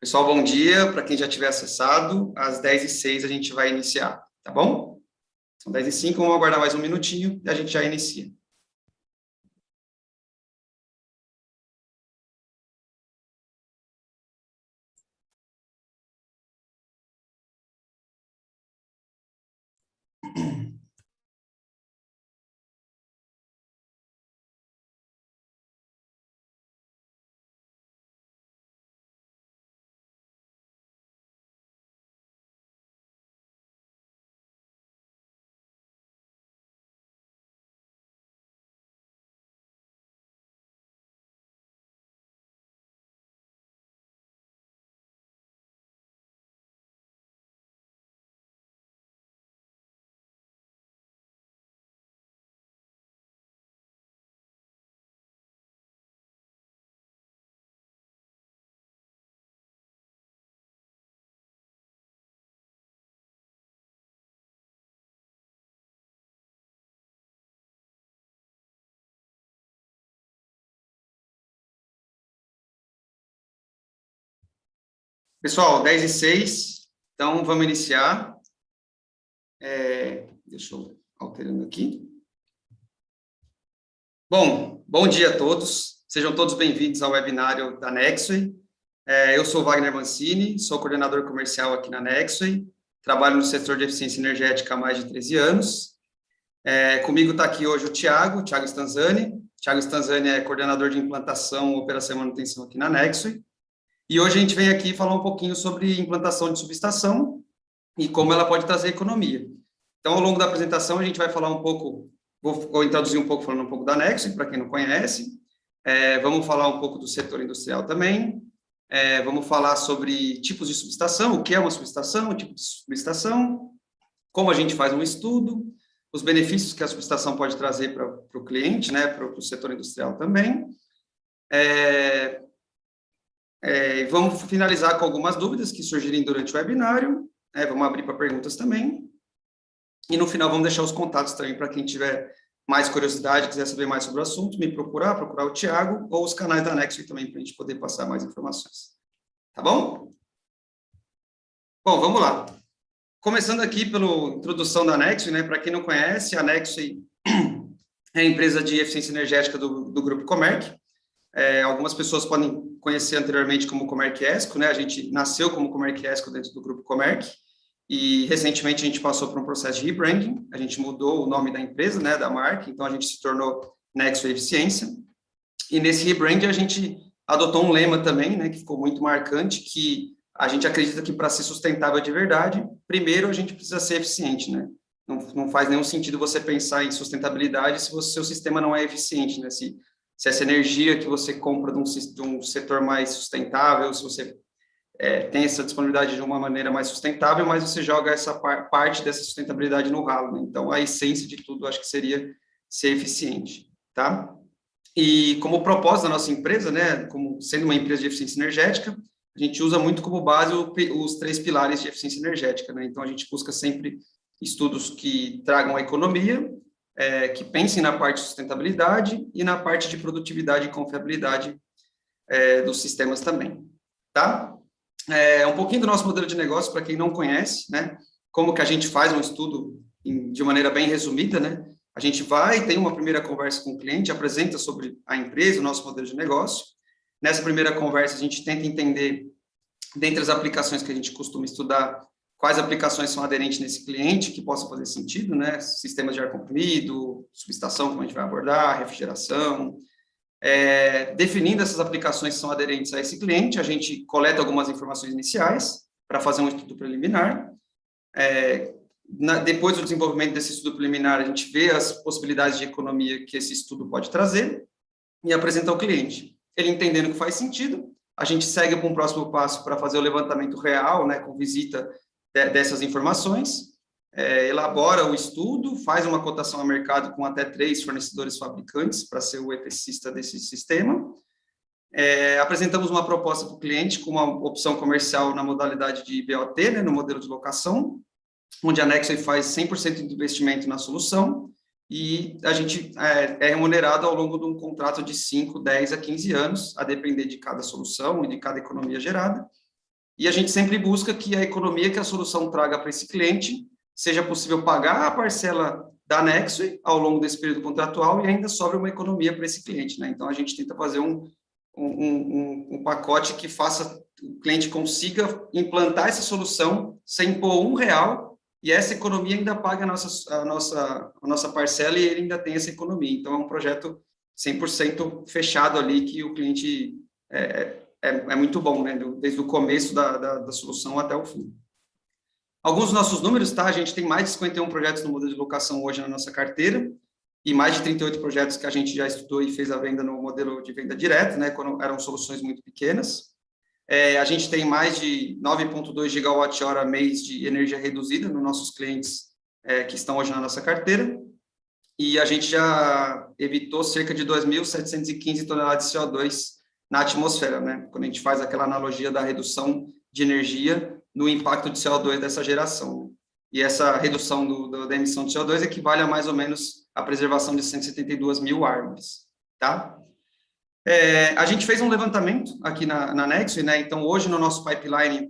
Pessoal, bom dia. Para quem já tiver acessado, às 10h06 a gente vai iniciar, tá bom? São 10h05, vamos aguardar mais um minutinho e a gente já inicia. Pessoal, 10h06, então vamos iniciar. Deixa eu alterando aqui. Bom dia a todos. Sejam todos bem-vindos ao webinário da Nexway. Eu sou Wagner Mancini, sou coordenador comercial aqui na Nexway, trabalho no setor de eficiência energética há mais de 13 anos. Comigo está aqui hoje o Thiago Stanzani. Thiago Stanzani é coordenador de implantação, operação e manutenção aqui na Nexway. E hoje a gente vem aqui falar um pouquinho sobre implantação de subestação e como ela pode trazer economia. Então, ao longo da apresentação, a gente vai falar um pouco, vou introduzir um pouco, falando um pouco da Nexway, para quem não conhece. Vamos falar um pouco do setor industrial também. Vamos falar sobre tipos de subestação, o que é uma subestação, o tipo de subestação, como a gente faz um estudo, os benefícios que a subestação pode trazer para o cliente, né, para o setor industrial também. Vamos finalizar com algumas dúvidas que surgirem durante o webinário. Vamos abrir para perguntas também. E no final vamos deixar os contatos também para quem tiver mais curiosidade, quiser saber mais sobre o assunto, me procurar o Thiago, ou os canais da Nexway também, para a gente poder passar mais informações. Tá bom? Bom, vamos lá. Começando aqui pela introdução da Nexway, né? Para quem não conhece, a Nexway é a empresa de eficiência energética do Grupo Comerc. Algumas pessoas podem conhecer anteriormente como Comerc Esco, né? A gente nasceu como Comerc Esco dentro do Grupo Comerc e recentemente a gente passou por um processo de rebranding. A gente mudou o nome da empresa, né? Da marca, então a gente se tornou Nexway Eficiência. E nesse rebranding a gente adotou um lema também, né? Que ficou muito marcante, que a gente acredita que para ser sustentável de verdade, primeiro a gente precisa ser eficiente, né? Não faz nenhum sentido você pensar em sustentabilidade se o seu sistema não é eficiente, né? Se essa energia que você compra de um setor mais sustentável, se você tem essa disponibilidade de uma maneira mais sustentável, mas você joga essa parte dessa sustentabilidade no ralo, né? Então, a essência de tudo, acho que seria ser eficiente, tá? E como propósito da nossa empresa, né, como sendo uma empresa de eficiência energética, a gente usa muito como base os 3 pilares de eficiência energética, né? Então, a gente busca sempre estudos que tragam a economia, que pensem na parte de sustentabilidade e na parte de produtividade e confiabilidade dos sistemas também, tá? Um pouquinho do nosso modelo de negócio, para quem não conhece, né? Como que a gente faz um estudo de maneira bem resumida, né? A gente tem uma primeira conversa com o cliente, apresenta sobre a empresa, o nosso modelo de negócio. Nessa primeira conversa, a gente tenta entender, dentre as aplicações que a gente costuma estudar, quais aplicações são aderentes nesse cliente, que possam fazer sentido, né? Sistemas de ar comprimido, subestação, como a gente vai abordar, refrigeração. Definindo essas aplicações que são aderentes a esse cliente, a gente coleta algumas informações iniciais para fazer um estudo preliminar. Depois do desenvolvimento desse estudo preliminar, a gente vê as possibilidades de economia que esse estudo pode trazer e apresenta ao cliente. Ele entendendo que faz sentido, a gente segue para um próximo passo para fazer o levantamento real, né, com visita dessas informações, elabora o estudo, faz uma cotação ao mercado com até 3 fornecedores fabricantes para ser o EPCista desse sistema. Apresentamos uma proposta para o cliente com uma opção comercial na modalidade de BOT, né, no modelo de locação, onde a Nexway faz 100% de investimento na solução e a gente é remunerado ao longo de um contrato de 5, 10 a 15 anos, a depender de cada solução e de cada economia gerada. e a gente sempre busca que a economia que a solução traga para esse cliente seja possível pagar a parcela da Nexo ao longo desse período contratual e ainda sobra uma economia para esse cliente, né? Então, a gente tenta fazer um pacote que faça o cliente consiga implantar essa solução sem impor R$ 1, e essa economia ainda paga a nossa parcela e ele ainda tem essa economia. Então, é um projeto 100% fechado ali, que o cliente é muito bom, né? Desde o começo da solução até o fim. Alguns dos nossos números, tá? A gente tem mais de 51 projetos no modelo de locação hoje na nossa carteira, e mais de 38 projetos que a gente já estudou e fez a venda no modelo de venda direta, né? Quando eram soluções muito pequenas. A gente tem mais de 9,2 gigawatt-hora mês de energia reduzida nos nossos clientes que estão hoje na nossa carteira, e a gente já evitou cerca de 2.715 toneladas de CO2 na atmosfera, né? Quando a gente faz aquela analogia da redução de energia no impacto de CO2 dessa geração. E essa redução da emissão de CO2 equivale a mais ou menos a preservação de 172 mil árvores, tá? A gente fez um levantamento aqui na Nexo, né? Então, hoje no nosso pipeline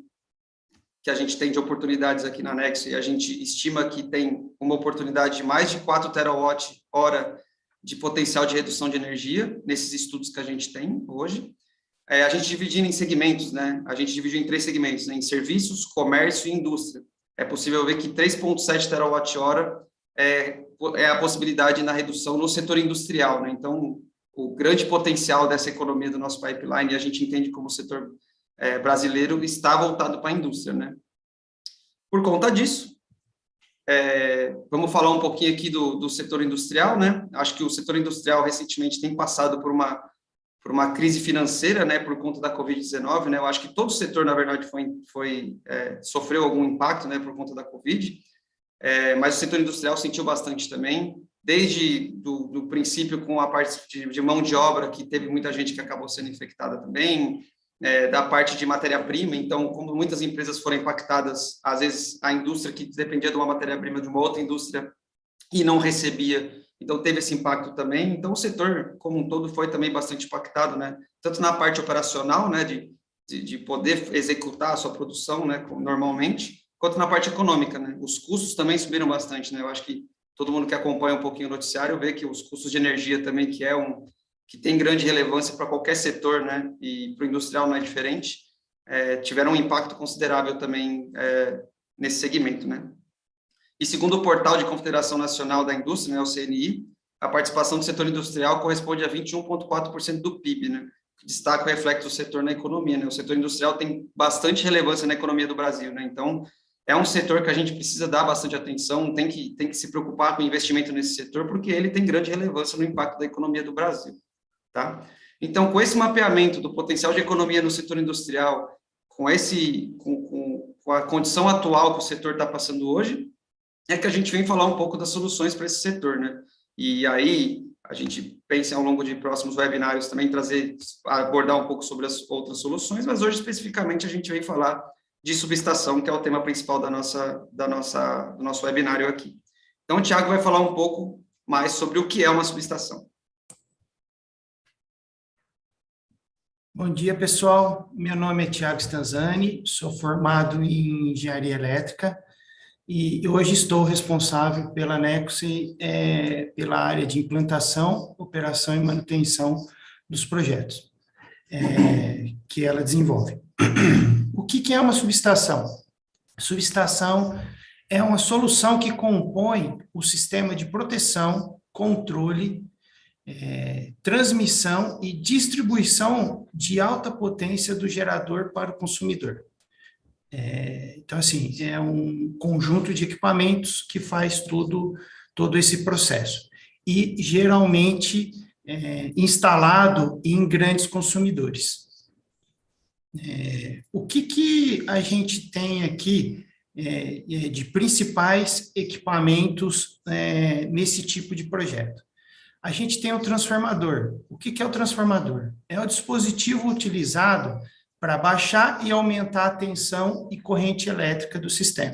que a gente tem de oportunidades aqui na Nexo, e a gente estima que tem uma oportunidade de mais de 4 terawatt-hora de potencial de redução de energia, nesses estudos que a gente tem hoje. A gente dividindo em segmentos, né? A gente dividiu em 3 segmentos, né? Em serviços, comércio e indústria. É possível ver que 3,7 terawatt-hora é a possibilidade na redução no setor industrial, né? Então, o grande potencial dessa economia do nosso pipeline, e a gente entende como o setor brasileiro está voltado para a indústria, né? Por conta disso, vamos falar um pouquinho aqui do setor industrial, né? Acho que o setor industrial recentemente tem passado por uma crise financeira, né, por conta da Covid-19, né? Eu acho que todo o setor, na verdade, sofreu algum impacto, né, por conta da Covid, mas o setor industrial sentiu bastante também, desde do princípio com a parte de mão de obra, que teve muita gente que acabou sendo infectada também, da parte de matéria-prima. Então, como muitas empresas foram impactadas, às vezes a indústria que dependia de uma matéria-prima de uma outra indústria e não recebia, então teve esse impacto também. Então, o setor como um todo foi também bastante impactado, né? Tanto na parte operacional, né, de poder executar a sua produção, né, normalmente, quanto na parte econômica, né? Os custos também subiram bastante, né? Eu acho que todo mundo que acompanha um pouquinho o noticiário vê que os custos de energia também, que tem grande relevância para qualquer setor, né, e para o industrial não é diferente, tiveram um impacto considerável também nesse segmento, né. E segundo o portal de Confederação Nacional da Indústria, né, o CNI, a participação do setor industrial corresponde a 21,4% do PIB, né, que destaca o reflexo do setor na economia, né. O setor industrial tem bastante relevância na economia do Brasil, né, então é um setor que a gente precisa dar bastante atenção, tem que se preocupar com o investimento nesse setor, porque ele tem grande relevância no impacto da economia do Brasil. Tá? Então, com esse mapeamento do potencial de economia no setor industrial, com a condição atual que o setor está passando hoje, é que a gente vem falar um pouco das soluções para esse setor, né? E aí, a gente pensa ao longo de próximos webinários também abordar um pouco sobre as outras soluções, mas hoje, especificamente, a gente vem falar de subestação, que é o tema principal do nosso webinário aqui. Então, o Thiago vai falar um pouco mais sobre o que é uma subestação. Bom dia, pessoal. Meu nome é Thiago Stanzani, sou formado em Engenharia Elétrica e hoje estou responsável pela Nexi, pela área de implantação, operação e manutenção dos projetos que ela desenvolve. O que é uma subestação? Subestação é uma solução que compõe o sistema de proteção, controle, transmissão e distribuição de alta potência do gerador para o consumidor. Então, assim, é um conjunto de equipamentos que faz todo esse processo. E, geralmente, instalado em grandes consumidores. O que a gente tem aqui de principais equipamentos nesse tipo de projeto? A gente tem o transformador. O que é o transformador? É o dispositivo utilizado para baixar e aumentar a tensão e corrente elétrica do sistema.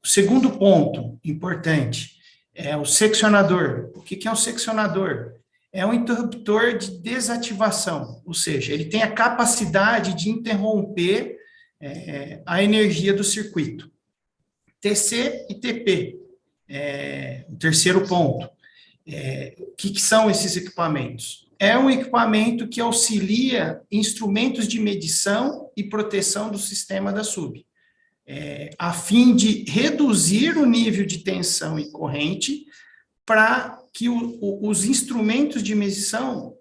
O segundo ponto importante é o seccionador. O que é um seccionador? é um interruptor de desativação, ou seja, ele tem a capacidade de interromper a energia do circuito. TC e TP, o terceiro ponto. O que são esses equipamentos? É um equipamento que auxilia instrumentos de medição e proteção do sistema da SUB, a fim de reduzir o nível de tensão e corrente para que os instrumentos de medição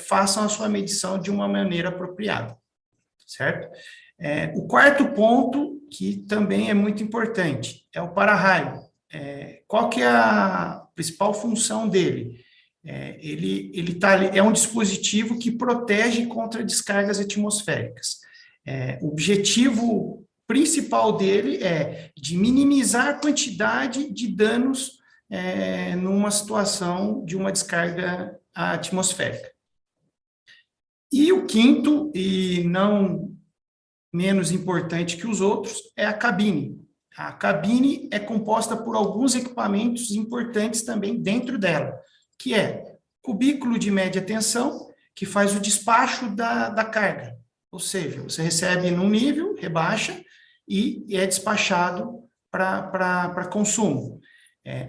façam a sua medição de uma maneira apropriada, certo? O quarto ponto, que também é muito importante, é o para-raio. Qual que é a principal função dele? Ele é um dispositivo que protege contra descargas atmosféricas. O objetivo principal dele é de minimizar a quantidade de danos numa situação de uma descarga atmosférica. E o quinto, e não menos importante que os outros, é a cabine. A cabine é composta por alguns equipamentos importantes também dentro dela, que é cubículo de média tensão, que faz o despacho da carga. Ou seja, você recebe num nível, rebaixa, e é despachado para consumo.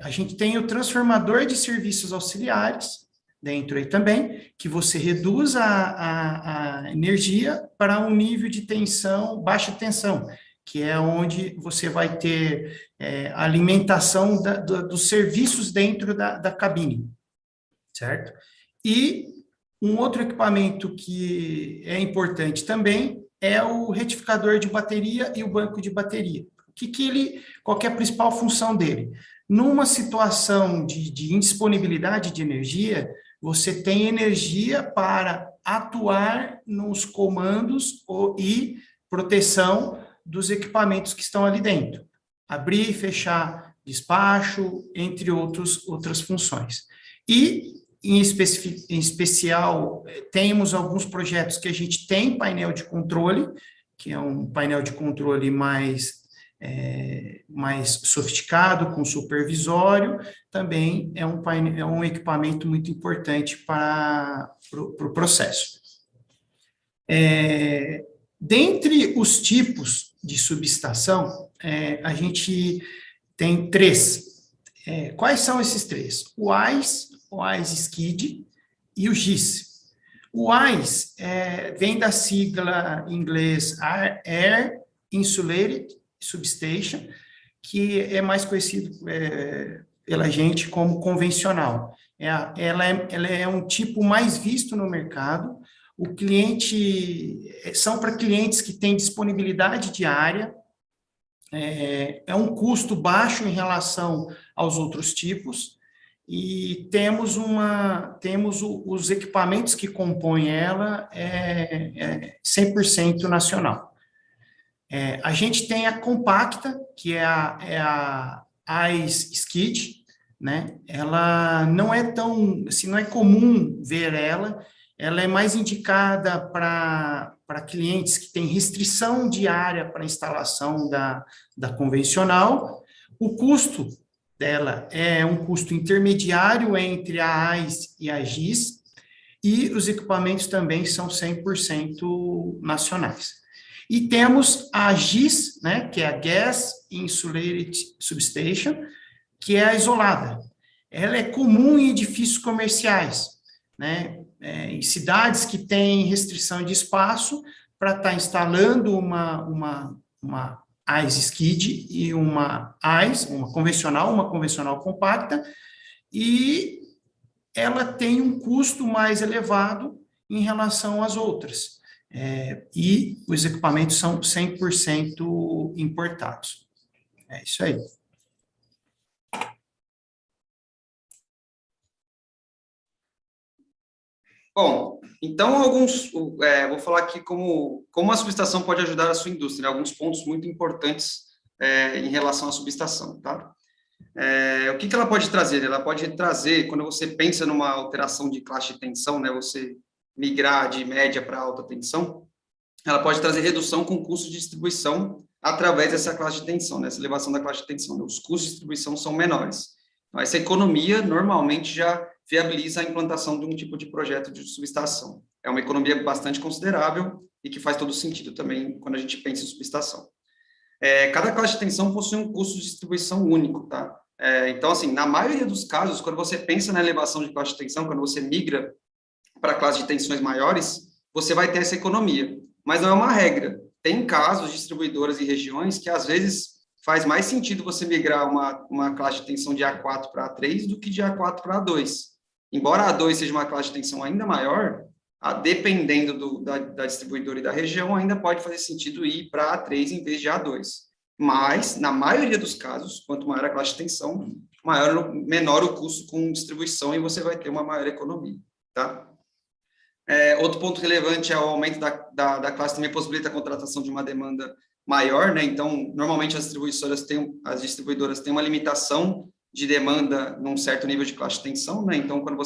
A gente tem o transformador de serviços auxiliares, dentro aí também, que você reduz a energia para um nível de tensão, baixa tensão, que é onde você vai ter a alimentação dos serviços dentro da cabine, certo? E um outro equipamento que é importante também é o retificador de bateria e o banco de bateria. Qual que é a principal função dele? Numa situação de indisponibilidade de energia, você tem energia para atuar nos comandos e proteção dos equipamentos que estão ali dentro. Abrir e fechar despacho, entre outras funções. E, em especial, temos alguns projetos que a gente tem painel de controle, que é um painel de controle mais sofisticado, com supervisório, também é um equipamento muito importante para o processo. Dentre os tipos de subestação, a gente tem três. Quais são esses três? O AIS Skid e o GIS. O AIS vem da sigla em inglês Air Insulated Substation, que é mais conhecido pela gente como convencional. Ela é um tipo mais visto no mercado. O cliente são para clientes que têm disponibilidade de área, é um custo baixo em relação aos outros tipos, e temos os equipamentos que compõem ela 100% nacional. A gente tem a compacta, que é a AIS Skid, né? Ela não é tão, assim, não é comum ver ela é mais indicada para clientes que têm restrição de área para instalação da convencional. O custo dela é um custo intermediário entre a AIS e a GIS, e os equipamentos também são 100% nacionais. E temos a GIS, né, que é a Gas Insulated Substation, que é a isolada. Ela é comum em edifícios comerciais, né, em cidades que têm restrição de espaço, para estar instalando uma AIS Skid e uma AIS, uma convencional compacta, e ela tem um custo mais elevado em relação às outras. E os equipamentos são 100% importados. É isso aí. Bom, então vou falar aqui como a subestação pode ajudar a sua indústria, né? Alguns pontos muito importantes em relação à subestação, tá? O que ela pode trazer? Ela pode trazer, quando você pensa numa alteração de classe de tensão, né, você migrar de média para alta tensão, ela pode trazer redução com custo de distribuição através dessa classe de tensão, né, essa elevação da classe de tensão, né? Os custos de distribuição são menores. Então, essa economia, normalmente, já viabiliza a implantação de um tipo de projeto de subestação. É uma economia bastante considerável e que faz todo sentido também quando a gente pensa em subestação. Cada classe de tensão possui um custo de distribuição único, tá? Então, assim, na maioria dos casos, quando você pensa na elevação de classe de tensão, quando você migra para classe de tensões maiores, você vai ter essa economia. Mas não é uma regra. Tem casos, distribuidoras e regiões, que às vezes faz mais sentido você migrar uma classe de tensão de A4 para A3 do que de A4 para A2. Embora a A2 seja uma classe de tensão ainda maior, dependendo da distribuidora e da região, ainda pode fazer sentido ir para A3 em vez de A2. Mas, na maioria dos casos, quanto maior a classe de tensão, menor o custo com distribuição e você vai ter uma maior economia, tá? Outro ponto relevante é o aumento da classe também possibilita a contratação de uma demanda maior, né? Então, normalmente as distribuidoras têm uma limitação de demanda num certo nível de classe de tensão, né? Então, quando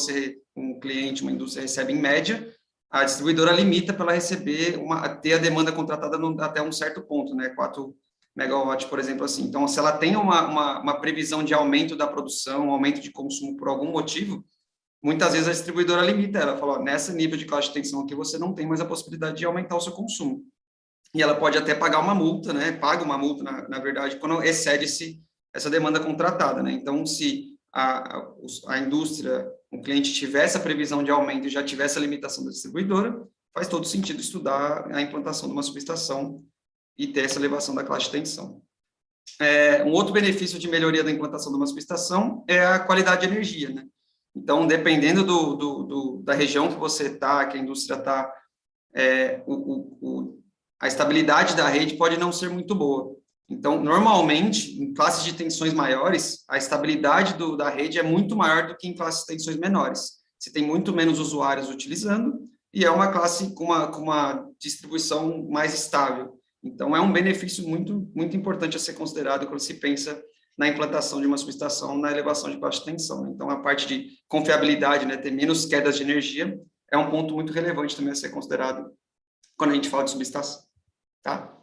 um cliente, uma indústria recebe em média, a distribuidora limita para ela ter a demanda contratada até um certo ponto, né? 4 megawatts, por exemplo, assim. Então, se ela tem uma previsão de aumento da produção, aumento de consumo por algum motivo, muitas vezes a distribuidora limita, ela fala, nesse nível de classe de tensão aqui, você não tem mais a possibilidade de aumentar o seu consumo. E ela pode até pagar uma multa, né? Paga uma multa, na verdade, quando excede essa demanda contratada, né? Então, se a indústria, o cliente tiver essa previsão de aumento e já tiver essa limitação da distribuidora, faz todo sentido estudar a implantação de uma subestação e ter essa elevação da classe de tensão. Um outro benefício de melhoria da implantação de uma subestação é a qualidade de energia, né? Então, dependendo da região que você está, que a indústria está, a estabilidade da rede pode não ser muito boa. Então, normalmente, em classes de tensões maiores, a estabilidade da rede é muito maior do que em classes de tensões menores. Você tem muito menos usuários utilizando e é uma classe com uma distribuição mais estável. Então, é um benefício muito, muito importante a ser considerado quando se pensa na implantação de uma subestação, na elevação de classe de tensão. Então, a parte de confiabilidade, né, ter menos quedas de energia, é um ponto muito relevante também a ser considerado quando a gente fala de subestação. Tá?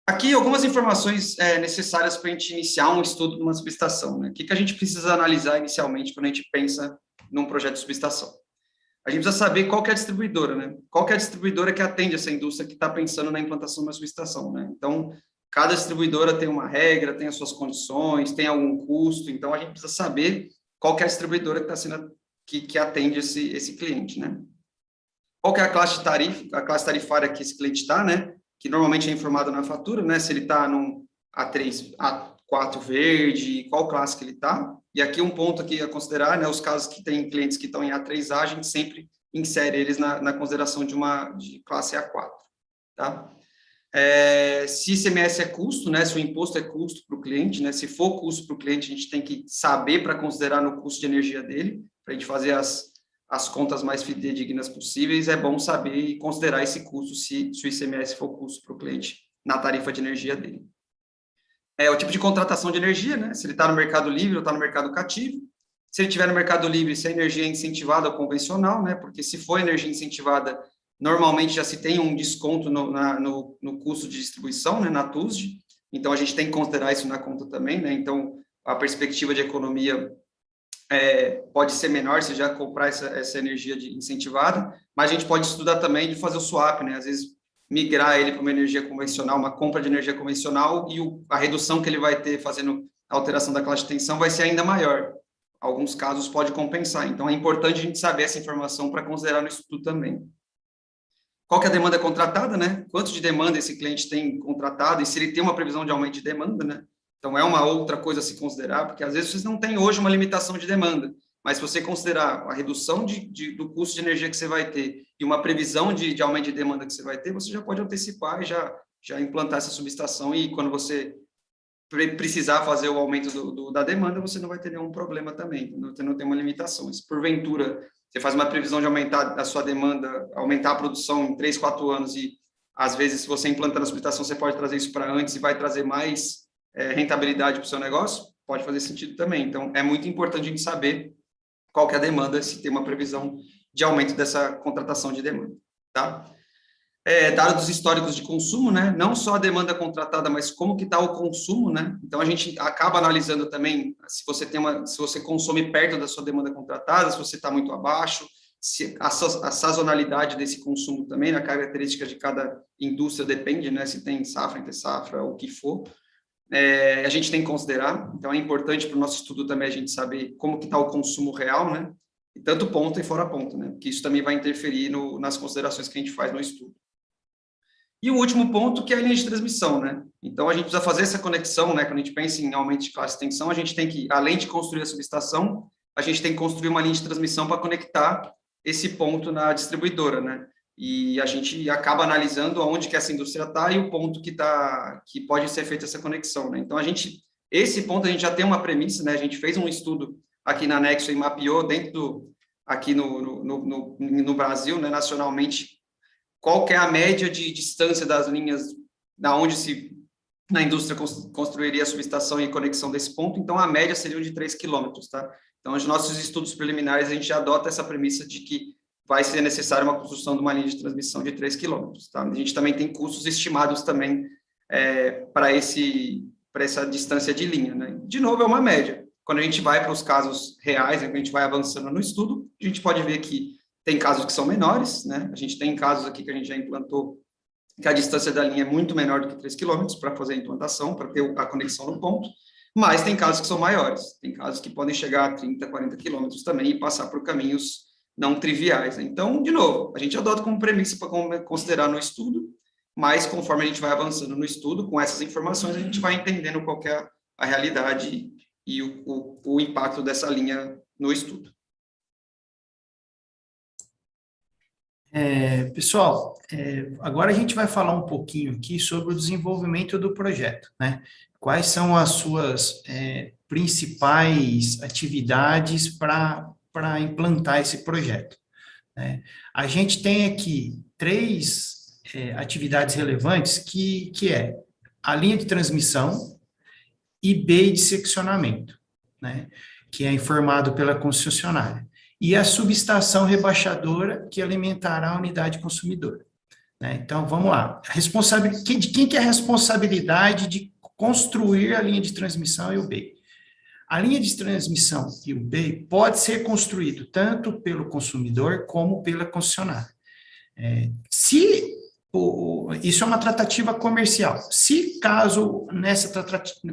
Aqui, algumas informações necessárias para a gente iniciar um estudo de uma subestação. Né? O que a gente precisa analisar inicialmente quando a gente pensa num projeto de subestação? A gente precisa saber qual que é a distribuidora, né? Qual que é a distribuidora que atende essa indústria que está pensando na implantação de uma subestação, né? Então, cada distribuidora tem uma regra, tem as suas condições, tem algum custo, então a gente precisa saber qual que é a distribuidora que atende esse cliente, né? Qual que é a classe tarifária que esse cliente está, né? Que normalmente é informado na fatura, né? Se ele está num A3, A4 verde, qual classe que ele está. E aqui um ponto aqui a considerar, né? Os casos que tem clientes que estão em A3A, a gente sempre insere eles na consideração de classe A4, tá? Se ICMS é custo, né? Se o imposto é custo para o cliente, né? Se for custo para o cliente, a gente tem que saber para considerar no custo de energia dele, para a gente fazer as contas mais fidedignas possíveis, é bom saber e considerar esse custo se o ICMS for custo para o cliente na tarifa de energia dele. O tipo de contratação de energia, né? Se ele está no mercado livre ou está no mercado cativo. Se ele estiver no mercado livre, se a energia é incentivada ou convencional, né? Porque se for energia incentivada, normalmente já se tem um desconto no custo de distribuição, né? Na TUSD. Então, a gente tem que considerar isso na conta também, né? Então, a perspectiva de economia pode ser menor se já comprar essa energia incentivada, mas a gente pode estudar também de fazer o swap, né? Às vezes, migrar ele para uma energia convencional, uma compra de energia convencional, e a redução que ele vai ter fazendo a alteração da classe de tensão vai ser ainda maior. Alguns casos pode compensar. Então, é importante a gente saber essa informação para considerar no estudo também. Qual que é a demanda contratada, né? Quanto de demanda esse cliente tem contratado e se ele tem uma previsão de aumento de demanda, né? Então, é uma outra coisa a se considerar, porque às vezes vocês não têm hoje uma limitação de demanda, mas se você considerar a redução do custo de energia que você vai ter e uma previsão de aumento de demanda que você vai ter, você já pode antecipar e já implantar essa subestação e quando você precisar fazer o aumento da demanda, você não vai ter nenhum problema também, você não tem uma limitação. Se porventura você faz uma previsão de aumentar a sua demanda, aumentar a produção em 3, 4 anos e às vezes se você implantar a subestação, você pode trazer isso para antes e vai trazer mais rentabilidade para o seu negócio, pode fazer sentido também. Então, é muito importante a gente saber qual que é a demanda, se tem uma previsão de aumento dessa contratação de demanda, tá? dados históricos de consumo, né? Não só a demanda contratada, mas como que está o consumo, né? Então a gente acaba analisando também se você consome perto da sua demanda contratada, se você está muito abaixo, se a sazonalidade desse consumo também, a característica de cada indústria depende, né? Se tem safra, entre safra, o que for. A gente tem que considerar. Então é importante para o nosso estudo também a gente saber como que está o consumo real, né? E tanto ponta e fora ponta, né? Porque isso também vai interferir nas considerações que a gente faz no estudo. E o último ponto, que é a linha de transmissão, né? Então, a gente precisa fazer essa conexão, né? Quando a gente pensa em aumento de classe de tensão, a gente tem que, além de construir a subestação, a gente tem que construir uma linha de transmissão para conectar esse ponto na distribuidora, né? E a gente acaba analisando aonde que essa indústria está e o ponto que pode ser feita essa conexão, né? Então, esse ponto a gente já tem uma premissa, né? A gente fez um estudo aqui na Nexo e mapeou aqui no Brasil, né? Nacionalmente, qual que é a média de distância das linhas da onde na indústria construiria a subestação e conexão desse ponto. Então, a média seria de 3 quilômetros, tá? Então, os nossos estudos preliminares, a gente já adota essa premissa de que vai ser necessária uma construção de uma linha de transmissão de 3 quilômetros, tá? A gente também tem custos estimados também para essa distância de linha, né? De novo, é uma média. Quando a gente vai para os casos reais, né, quando a gente vai avançando no estudo, a gente pode ver que tem casos que são menores, né? A gente tem casos aqui que a gente já implantou que a distância da linha é muito menor do que 3 quilômetros para fazer a implantação, para ter a conexão no ponto, mas tem casos que são maiores, tem casos que podem chegar a 30, 40 quilômetros também e passar por caminhos não triviais, né? Então, de novo, a gente adota como premissa para considerar no estudo, mas conforme a gente vai avançando no estudo, com essas informações, a gente vai entendendo qual que é a realidade e o impacto dessa linha no estudo. Pessoal, agora a gente vai falar um pouquinho aqui sobre o desenvolvimento do projeto, né? Quais são as suas principais atividades para implantar esse projeto, né? A gente tem aqui três atividades relevantes, que é a linha de transmissão e B de seccionamento, né? Que é informado pela concessionária, e a subestação rebaixadora que alimentará a unidade consumidora, né? Então, vamos lá. De quem que é a responsabilidade de construir a linha de transmissão e o BEI? A linha de transmissão e o BEI pode ser construído tanto pelo consumidor como pela concessionária. Isso é uma tratativa comercial. Se caso nessa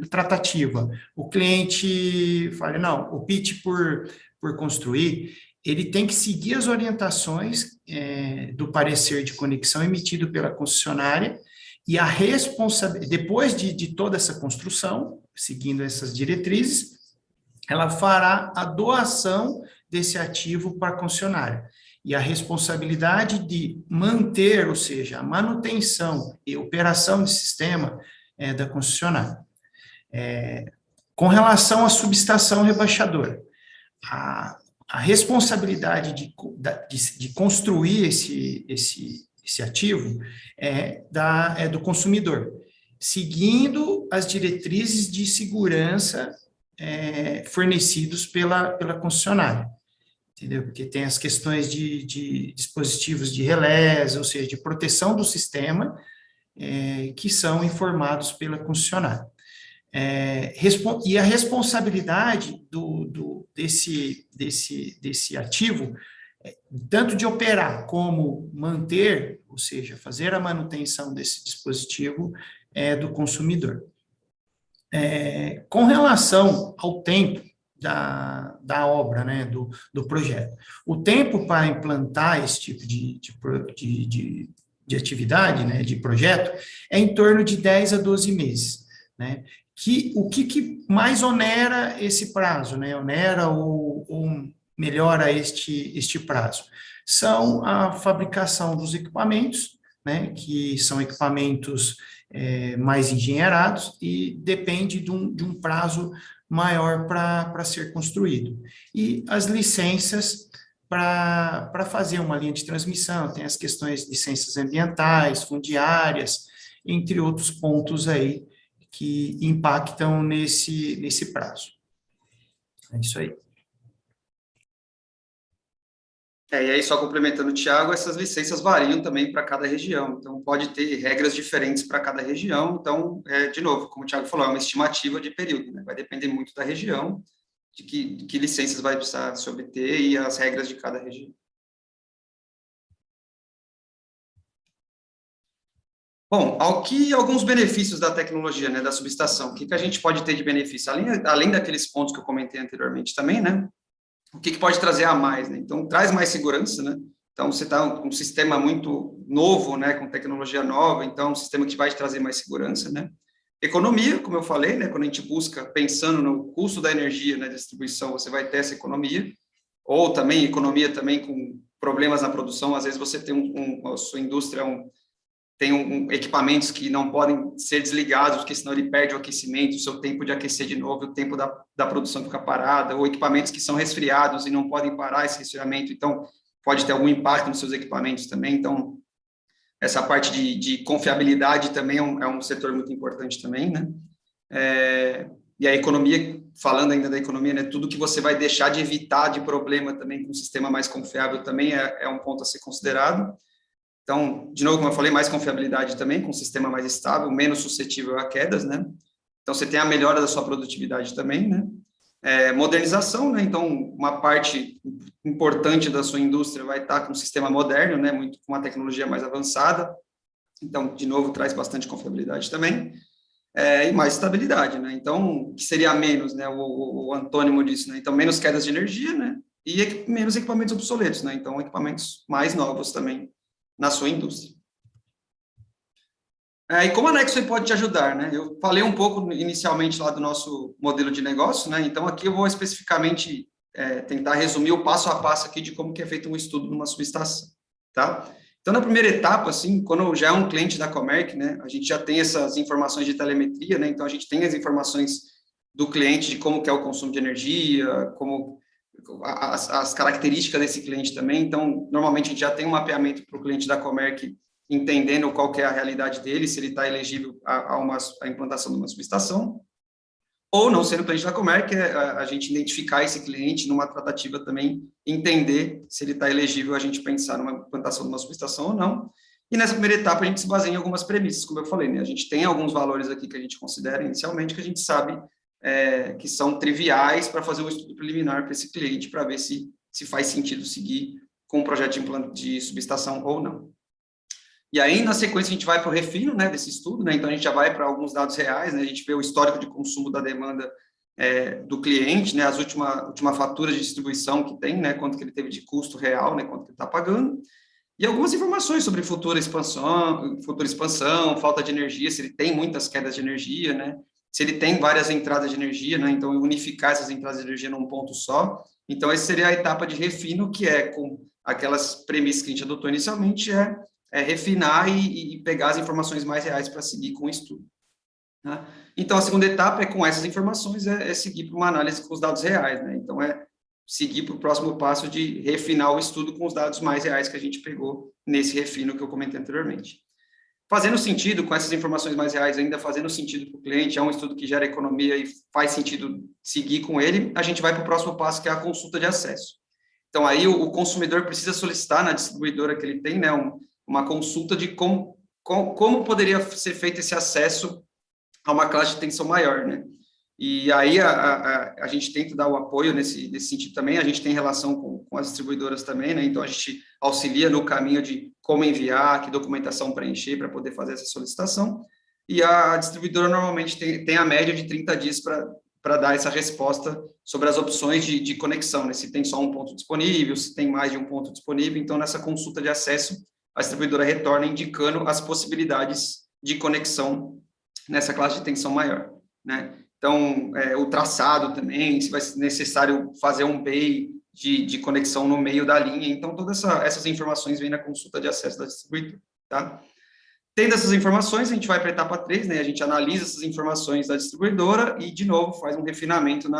tratativa o cliente fale, não, opte por construir, ele tem que seguir as orientações do parecer de conexão emitido pela concessionária, e a responsabilidade, depois de toda essa construção, seguindo essas diretrizes, ela fará a doação desse ativo para a concessionária. E a responsabilidade de manter, ou seja, a manutenção e operação de sistema da concessionária. Com relação à subestação rebaixadora, a responsabilidade de construir esse ativo é do consumidor, seguindo as diretrizes de segurança fornecidos pela concessionária, entendeu? Porque tem as questões de dispositivos de relés, ou seja, de proteção do sistema, que são informados pela concessionária. E a responsabilidade desse ativo, tanto de operar como manter, ou seja, fazer a manutenção desse dispositivo, é do consumidor. Com relação ao tempo da obra, né, do projeto, o tempo para implantar esse tipo de atividade, né, de projeto, é em torno de 10 a 12 meses, né? O que mais onera esse prazo, né? Onera ou melhora este prazo? São a fabricação dos equipamentos, né? Que são equipamentos mais engenheirados e depende de um prazo maior para ser construído. E as licenças para fazer uma linha de transmissão, tem as questões de licenças ambientais, fundiárias, entre outros pontos aí que impactam nesse prazo. É isso aí. E aí, só complementando o Thiago, essas licenças variam também para cada região, então pode ter regras diferentes para cada região, então, de novo, como o Thiago falou, é uma estimativa de período, né? Vai depender muito da região, de que licenças vai precisar se obter e as regras de cada região. Bom, alguns benefícios da tecnologia, né, da subestação, o que a gente pode ter de benefício? Além daqueles pontos que eu comentei anteriormente também, né, o que pode trazer a mais, né? Então, traz mais segurança, né? Então, você está um sistema muito novo, né, com tecnologia nova, então, um sistema que vai te trazer mais segurança, né? Economia, como eu falei, né, quando a gente busca, pensando no custo da energia, na distribuição, você vai ter essa economia, ou também economia também com problemas na produção, às vezes você tem a sua indústria tem equipamentos que não podem ser desligados, porque senão ele perde o aquecimento, o seu tempo de aquecer de novo, o tempo da produção fica parada, ou equipamentos que são resfriados e não podem parar esse resfriamento, então pode ter algum impacto nos seus equipamentos também. Então, essa parte de confiabilidade também é um setor muito importante também, né? E a economia, falando ainda da economia, né, tudo que você vai deixar de evitar de problema também com um sistema mais confiável também é um ponto a ser considerado. Então, de novo, como eu falei, mais confiabilidade também, com um sistema mais estável, menos suscetível a quedas, né? Então, você tem a melhora da sua produtividade também, né? Modernização, né? Então, uma parte importante da sua indústria vai estar com um sistema moderno, né? Muito com uma tecnologia mais avançada. Então, de novo, traz bastante confiabilidade também. E mais estabilidade, né? Então, que seria menos, né? O antônimo disso, né? Então, menos quedas de energia, né? E menos equipamentos obsoletos, né? Então, equipamentos mais novos também na sua indústria. E como a Nexway pode te ajudar, né? Eu falei um pouco inicialmente lá do nosso modelo de negócio, né? Então, aqui eu vou especificamente tentar resumir o passo a passo aqui de como que é feito um estudo numa subestação, tá? Então, na primeira etapa, assim, quando já é um cliente da Comerc, né? A gente já tem essas informações de telemetria, né? Então, a gente tem as informações do cliente de como que é o consumo de energia, como as características desse cliente também. Então, normalmente a gente já tem um mapeamento para o cliente da Comerc, entendendo qual que é a realidade dele, se ele está elegível a implantação de uma subestação, ou não sendo cliente da Comerc, a gente identificar esse cliente numa tratativa também, entender se ele está elegível a gente pensar numa implantação de uma subestação ou não. E nessa primeira etapa a gente se baseia em algumas premissas, como eu falei, né? A gente tem alguns valores aqui que a gente considera inicialmente, que a gente sabe que são triviais para fazer um estudo preliminar para esse cliente, para ver se faz sentido seguir com o projeto de subestação ou não. E aí, na sequência, a gente vai para o refino, né, desse estudo, né? Então, a gente já vai para alguns dados reais, né? A gente vê o histórico de consumo da demanda do cliente, né? As última fatura de distribuição que tem, né? Quanto que ele teve de custo real, né? Quanto que ele está pagando. E algumas informações sobre futura expansão, falta de energia, se ele tem muitas quedas de energia, né? Se ele tem várias entradas de energia, né? Então, unificar essas entradas de energia num ponto só. Então, essa seria a etapa de refino, que é com aquelas premissas que a gente adotou inicialmente, refinar e pegar as informações mais reais para seguir com o estudo. Né? Então, a segunda etapa é, com essas informações, seguir para uma análise com os dados reais. Né? Então, seguir para o próximo passo de refinar o estudo com os dados mais reais que a gente pegou nesse refino que eu comentei anteriormente. Fazendo sentido, com essas informações mais reais, ainda fazendo sentido para o cliente, é um estudo que gera economia e faz sentido seguir com ele, a gente vai para o próximo passo, que é a consulta de acesso. Então, aí o consumidor precisa solicitar na distribuidora que ele tem, né, uma consulta de como poderia ser feito esse acesso a uma classe de tensão maior, né? E aí a gente tenta dar o apoio nesse sentido também, a gente tem relação com as distribuidoras também, né? Então, a gente auxilia no caminho de como enviar, que documentação preencher para poder fazer essa solicitação, e a distribuidora normalmente tem a média de 30 dias para dar essa resposta sobre as opções de conexão, né? Se tem só um ponto disponível, se tem mais de um ponto disponível. Então, nessa consulta de acesso, a distribuidora retorna indicando as possibilidades de conexão nessa classe de tensão maior, né? Então, o traçado também, se vai ser necessário fazer um bay de conexão no meio da linha. Então, todas essas informações vêm na consulta de acesso da distribuidora, tá? Tendo essas informações, a gente vai para a etapa 3, né? A gente analisa essas informações da distribuidora e, de novo, faz um refinamento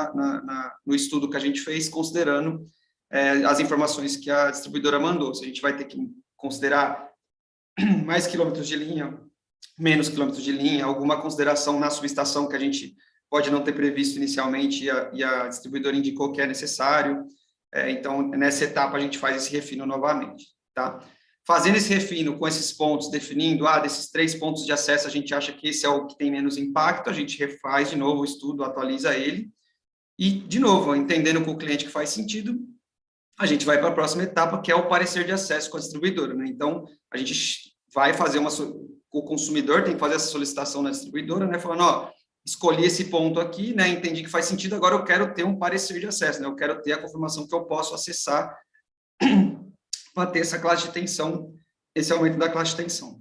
no estudo que a gente fez, considerando as informações que a distribuidora mandou. Se a gente vai ter que considerar mais quilômetros de linha, menos quilômetros de linha, alguma consideração na subestação que a gente pode não ter previsto inicialmente e a distribuidora indicou que é necessário, Então, nessa etapa, a gente faz esse refino novamente, tá? Fazendo esse refino com esses pontos, definindo, desses 3 pontos de acesso, a gente acha que esse é o que tem menos impacto, a gente refaz de novo o estudo, atualiza ele, e, de novo, entendendo com o cliente que faz sentido, a gente vai para a próxima etapa, que é o parecer de acesso com a distribuidora, né? Então, a gente vai fazer o consumidor tem que fazer essa solicitação na distribuidora, né? Falando, escolhi esse ponto aqui, né? Entendi que faz sentido, agora eu quero ter um parecer de acesso, né? Eu quero ter a confirmação que eu posso acessar para ter essa classe de tensão, esse aumento da classe de tensão.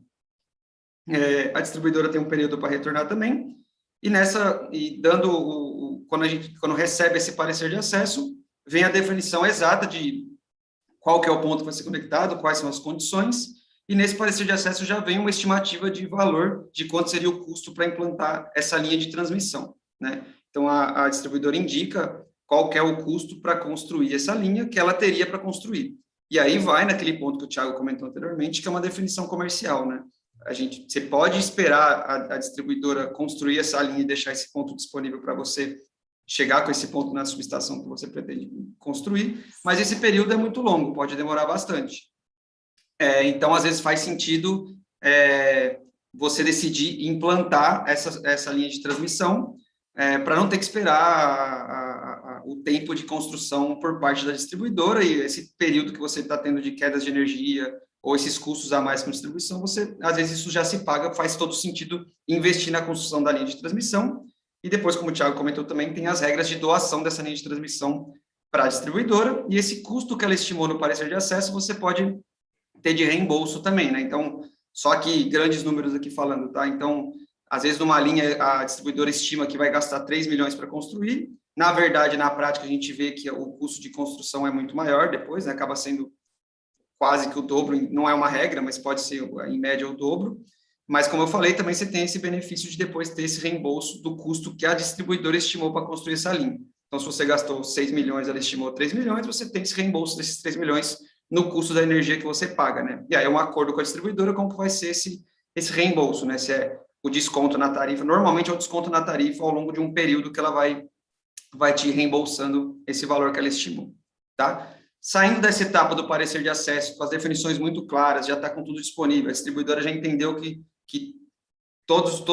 A distribuidora tem um período para retornar também, quando recebe esse parecer de acesso, vem a definição exata de qual que é o ponto que vai ser conectado, quais são as condições, e nesse parecer de acesso já vem uma estimativa de valor de quanto seria o custo para implantar essa linha de transmissão, né? Então, a distribuidora indica qual que é o custo para construir essa linha que ela teria para construir. E aí vai naquele ponto que o Thiago comentou anteriormente, que é uma definição comercial, né? Você pode esperar a distribuidora construir essa linha e deixar esse ponto disponível para você chegar com esse ponto na subestação que você pretende construir, mas esse período é muito longo, pode demorar bastante. Então, às vezes, faz sentido você decidir implantar essa linha de transmissão para não ter que esperar o tempo de construção por parte da distribuidora e esse período que você está tendo de quedas de energia ou esses custos a mais com distribuição, às vezes isso já se paga, faz todo sentido investir na construção da linha de transmissão. E depois, como o Thiago comentou também, tem as regras de doação dessa linha de transmissão para a distribuidora, e esse custo que ela estimou no parecer de acesso, você pode ter de reembolso também, né? Então, só que grandes números aqui falando, tá? Então, às vezes, numa linha, a distribuidora estima que vai gastar 3 milhões para construir, na verdade, na prática, a gente vê que o custo de construção é muito maior depois, né? Acaba sendo quase que o dobro, não é uma regra, mas pode ser, em média, o dobro. Mas, como eu falei, também você tem esse benefício de depois ter esse reembolso do custo que a distribuidora estimou para construir essa linha. Então, se você gastou 6 milhões, ela estimou 3 milhões, você tem esse reembolso desses 3 milhões no custo da energia que você paga, né? E aí é um acordo com a distribuidora como que vai ser esse reembolso, né? Se é o desconto na tarifa, normalmente é o desconto na tarifa ao longo de um período que ela vai te reembolsando esse valor que ela estimou, tá? Saindo dessa etapa do parecer de acesso, com as definições muito claras, já está com tudo disponível, a distribuidora já entendeu que todas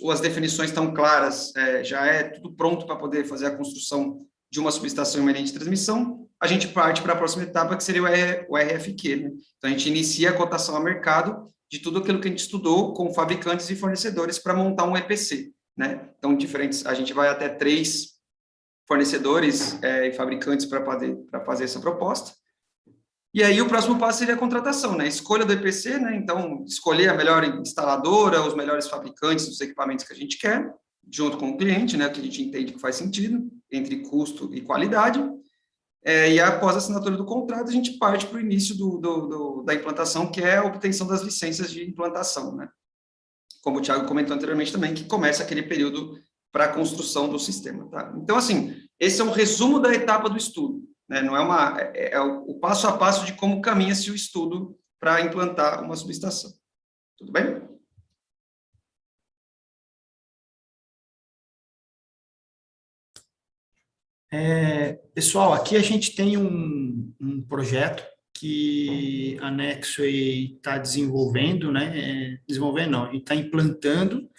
as definições estão claras, já é tudo pronto para poder fazer a construção de uma subestação e uma linha de transmissão, a gente parte para a próxima etapa, que seria o RFQ, né? Então, a gente inicia a cotação a mercado de tudo aquilo que a gente estudou com fabricantes e fornecedores para montar um EPC, né? Então, a gente vai até 3 fornecedores e fabricantes para fazer essa proposta. E aí o próximo passo seria a contratação, né? Escolha do EPC, né? Então, escolher a melhor instaladora, os melhores fabricantes dos equipamentos que a gente quer, junto com o cliente, né? Que a gente entende que faz sentido, entre custo e qualidade. E após a assinatura do contrato, a gente parte para o início da implantação, que é a obtenção das licenças de implantação, né? Como o Thiago comentou anteriormente também, que começa aquele período para a construção do sistema, tá? Então, assim, esse é um resumo da etapa do estudo, né? Não é o passo a passo de como caminha-se o estudo para implantar uma subestação. Tudo bem? Pessoal, aqui a gente tem um projeto que a Nexway está desenvolvendo, né? Desenvolvendo não, a gente está implantando,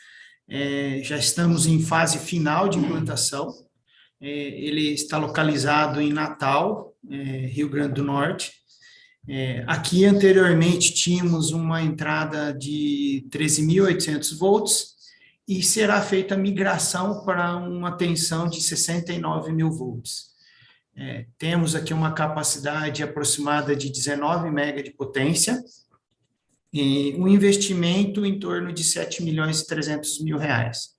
já estamos em fase final de implantação. Ele está localizado em Natal, Rio Grande do Norte. Aqui anteriormente tínhamos uma entrada de 13.800 volts e será feita a migração para uma tensão de 69.000 volts. Temos aqui uma capacidade aproximada de 19 mega de potência e um investimento em torno de 7 milhões e 300 mil reais.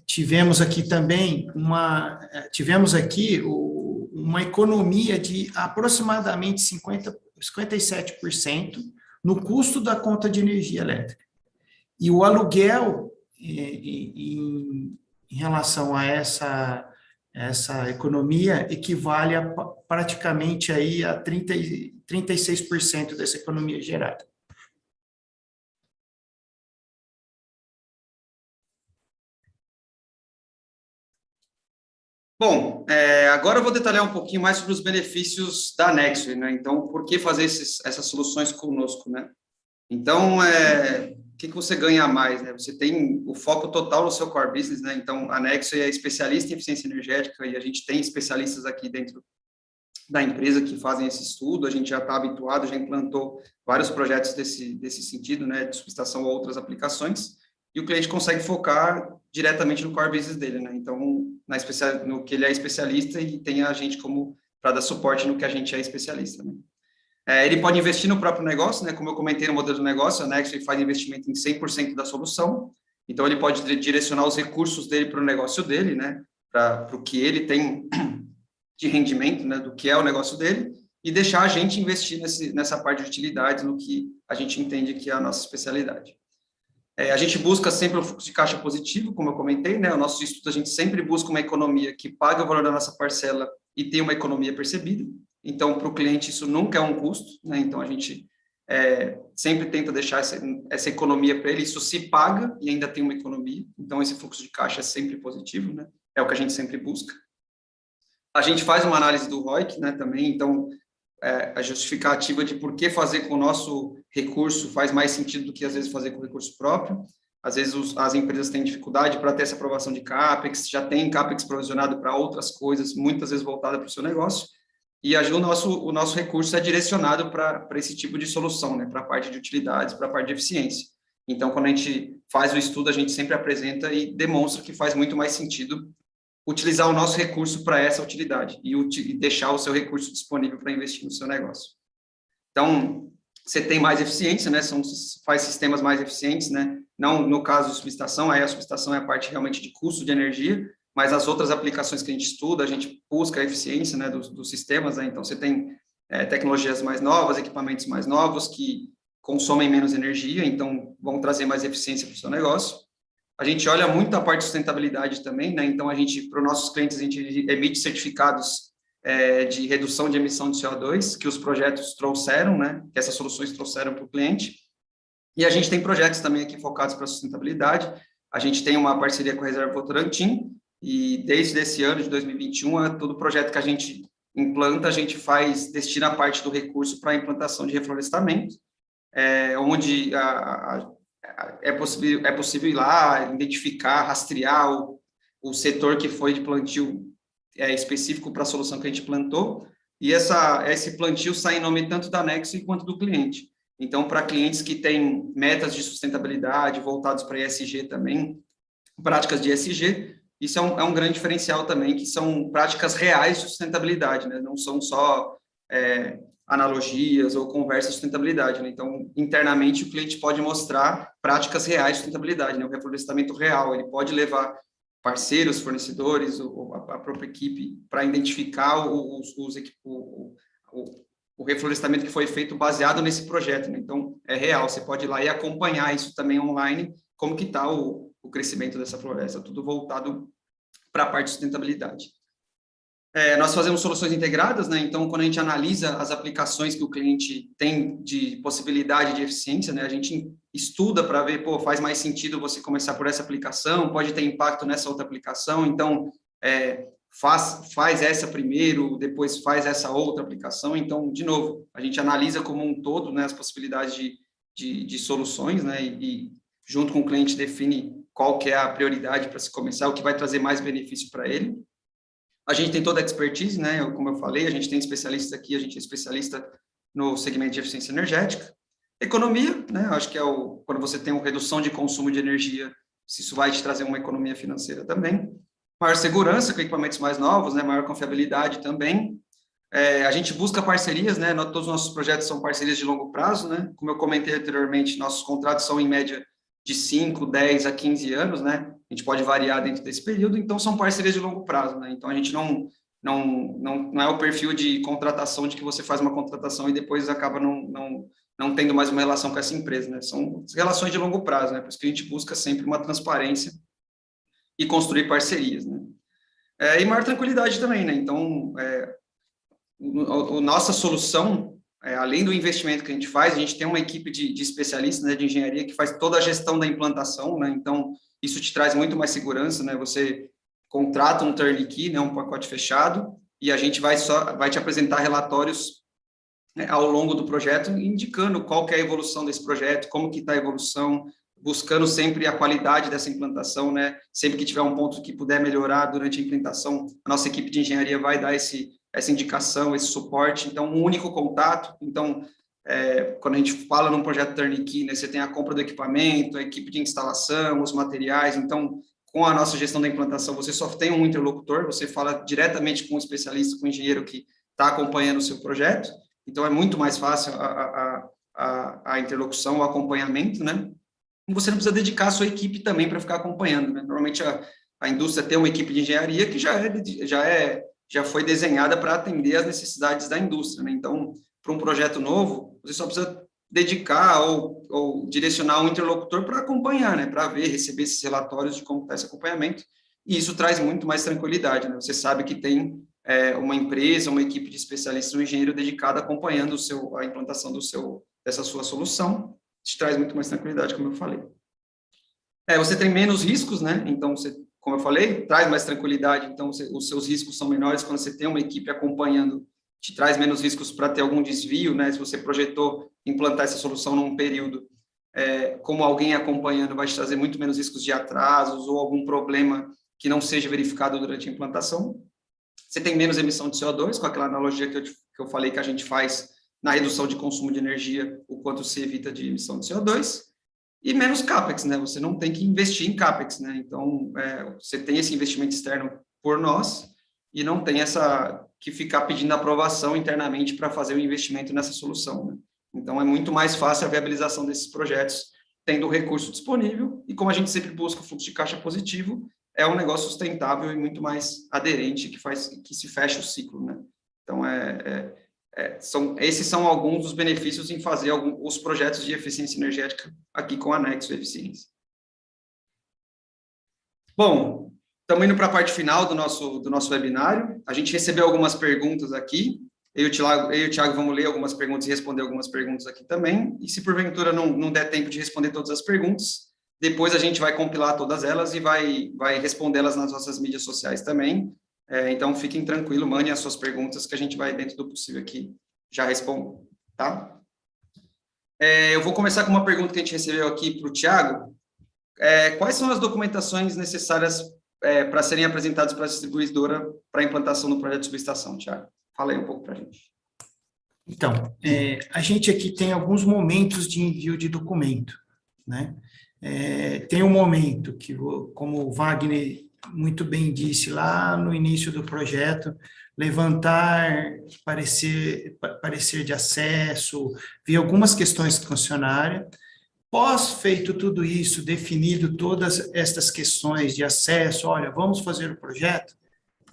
Tivemos aqui também uma economia de aproximadamente 57% no custo da conta de energia elétrica. E o aluguel, em relação a essa economia, equivale a praticamente aí a 36% dessa economia gerada. Bom, agora eu vou detalhar um pouquinho mais sobre os benefícios da Nexo, né? Então, por que fazer essas soluções conosco, né? Então, o que você ganha a mais, né? Você tem o foco total no seu core business, né? Então, a Nexo é especialista em eficiência energética e a gente tem especialistas aqui dentro da empresa que fazem esse estudo, a gente já está habituado, já implantou vários projetos desse sentido, né, de subestação a outras aplicações, e o cliente consegue focar diretamente no core business dele, né, então, no que ele é especialista e tem a gente como para dar suporte no que a gente é especialista, né. Ele pode investir no próprio negócio, né, como eu comentei no modelo do negócio, a Nexo faz investimento em 100% da solução, então ele pode direcionar os recursos dele para o negócio dele, né, para o que ele tem de rendimento, né, do que é o negócio dele, e deixar a gente investir nessa parte de utilidades, no que a gente entende que é a nossa especialidade. A gente busca sempre um fluxo de caixa positivo, como eu comentei, né, o nosso estudo, a gente sempre busca uma economia que paga o valor da nossa parcela e tem uma economia percebida, então, para o cliente, isso nunca é um custo, né, então a gente sempre tenta deixar essa economia para ele, isso se paga e ainda tem uma economia, então esse fluxo de caixa é sempre positivo, né, é o que a gente sempre busca. A gente faz uma análise do ROIC, né, também, então, a justificativa de por que fazer com o nosso recurso faz mais sentido do que, às vezes, fazer com o recurso próprio. Às vezes, as empresas têm dificuldade para ter essa aprovação de CAPEX, já tem CAPEX provisionado para outras coisas, muitas vezes voltada para o seu negócio, e o nosso recurso é direcionado para esse tipo de solução, né, para a parte de utilidades, para a parte de eficiência. Então, quando a gente faz o estudo, a gente sempre apresenta e demonstra que faz muito mais sentido utilizar o nosso recurso para essa utilidade e deixar o seu recurso disponível para investir no seu negócio. Então, você tem mais eficiência, né? Faz sistemas mais eficientes, né? Não no caso de subestação, aí a subestação é a parte realmente de custo de energia, mas as outras aplicações que a gente estuda, a gente busca a eficiência, né, dos sistemas, né? Então, você tem tecnologias mais novas, equipamentos mais novos que consomem menos energia, então vão trazer mais eficiência para o seu negócio. A gente olha muito a parte de sustentabilidade também, né? Então, para os nossos clientes, a gente emite certificados de redução de emissão de CO2, que os projetos trouxeram, né? Que essas soluções trouxeram para o cliente. E a gente tem projetos também aqui focados para a sustentabilidade. A gente tem uma parceria com a Reserva Votorantim, e desde esse ano de 2021, todo projeto que a gente implanta, a gente destina parte do recurso para a implantação de reflorestamento, onde é possível ir lá, identificar, rastrear o setor que foi de plantio específico para a solução que a gente plantou, e esse plantio sai em nome tanto da Nexo quanto do cliente. Então, para clientes que têm metas de sustentabilidade voltados para ESG também, práticas de ESG, isso é um grande diferencial também, que são práticas reais de sustentabilidade, né? Não são só analogias ou conversas de sustentabilidade, né? Então, internamente, o cliente pode mostrar práticas reais de sustentabilidade, né? O reflorestamento real, ele pode levar parceiros, fornecedores, ou a própria equipe, para identificar o reflorestamento que foi feito baseado nesse projeto, né? Então, é real, você pode ir lá e acompanhar isso também online, como que está o crescimento dessa floresta, tudo voltado para a parte de sustentabilidade. Nós fazemos soluções integradas, né? Então, quando a gente analisa as aplicações que o cliente tem de possibilidade de eficiência, né? A gente estuda para ver, faz mais sentido você começar por essa aplicação, pode ter impacto nessa outra aplicação, então, faz essa primeiro, depois faz essa outra aplicação. Então, de novo, a gente analisa como um todo, né, as possibilidades de soluções, né? E junto com o cliente define qual que é a prioridade para se começar, o que vai trazer mais benefício para ele. A gente tem toda a expertise, né? Como eu falei, a gente tem especialistas aqui, a gente é especialista no segmento de eficiência energética. Economia, né? Acho que quando você tem uma redução de consumo de energia, isso vai te trazer uma economia financeira também. Maior segurança com equipamentos mais novos, né? Maior confiabilidade também. A gente busca parcerias, né? Todos os nossos projetos são parcerias de longo prazo, né? Como eu comentei anteriormente, nossos contratos são em média de 5, 10 a 15 anos, né? A gente pode variar dentro desse período, então são parcerias de longo prazo, né? Então a gente não é o perfil de contratação de que você faz uma contratação e depois acaba não tendo mais uma relação com essa empresa, né? São relações de longo prazo, né? Por isso que a gente busca sempre uma transparência e construir parcerias, né? E maior tranquilidade também, né? Então, nossa solução, além do investimento que a gente faz, a gente tem uma equipe de especialistas, né, de engenharia que faz toda a gestão da implantação, né? Então, isso te traz muito mais segurança, né? Você contrata um turnkey, né, um pacote fechado, e a gente vai te apresentar relatórios, né, ao longo do projeto, indicando qual que é a evolução desse projeto, como que está a evolução, buscando sempre a qualidade dessa implantação, né? Sempre que tiver um ponto que puder melhorar durante a implantação, a nossa equipe de engenharia vai dar essa indicação, esse suporte. Então, um único contato. Então, quando a gente fala num projeto turnkey, né, você tem a compra do equipamento, a equipe de instalação, os materiais. Então, com a nossa gestão da implantação, você só tem um interlocutor, você fala diretamente com o especialista, com o engenheiro que está acompanhando o seu projeto. Então, é muito mais fácil a interlocução, o acompanhamento, né? E você não precisa dedicar a sua equipe também para ficar acompanhando, né? Normalmente, a indústria tem uma equipe de engenharia que já foi desenhada para atender às necessidades da indústria, né? Então, para um projeto novo, você só precisa dedicar ou direcionar um interlocutor para acompanhar, né? Para ver, receber esses relatórios de como está esse acompanhamento, e isso traz muito mais tranquilidade, né? Você sabe que tem uma empresa, uma equipe de especialistas, um engenheiro dedicado acompanhando a implantação dessa sua solução, te traz muito mais tranquilidade, como eu falei. Você tem menos riscos, né? Então, como eu falei, traz mais tranquilidade, então os seus riscos são menores quando você tem uma equipe acompanhando, te traz menos riscos para ter algum desvio, né? Se você projetou implantar essa solução num período, como alguém acompanhando, vai te trazer muito menos riscos de atrasos ou algum problema que não seja verificado durante a implantação. Você tem menos emissão de CO2, com aquela analogia que eu falei que a gente faz na redução de consumo de energia, o quanto se evita de emissão de CO2, e menos CAPEX, né? Você não tem que investir em CAPEX, né? Então, você tem esse investimento externo por nós e não tem que ficar pedindo aprovação internamente para fazer o investimento nessa solução, né? Então, é muito mais fácil a viabilização desses projetos tendo o recurso disponível e como a gente sempre busca o fluxo de caixa positivo, é um negócio sustentável e muito mais aderente que se fecha o ciclo, né? Então, esses são alguns dos benefícios em fazer os projetos de eficiência energética aqui com a Nexo Eficiência. Bom, estamos indo para a parte final do nosso webinário. A gente recebeu algumas perguntas aqui. Eu e o Thiago vamos ler algumas perguntas e responder algumas perguntas aqui também. E se porventura não der tempo de responder todas as perguntas, depois a gente vai compilar todas elas e vai respondê-las nas nossas mídias sociais também. Então, fiquem tranquilos, mandem as suas perguntas que a gente vai, dentro do possível aqui, já responder, tá? Eu vou começar com uma pergunta que a gente recebeu aqui para o Thiago. Quais são as documentações necessárias para serem apresentadas para a distribuidora para a implantação do projeto de subestação, Thiago? Fala aí um pouco para a gente. Então, a gente aqui tem alguns momentos de envio de documento, né? Tem um momento que, como o Wagner muito bem disse lá no início do projeto, levantar parecer de acesso, ver algumas questões concessionárias. Pós feito tudo isso, definido todas estas questões de acesso, olha, vamos fazer o projeto,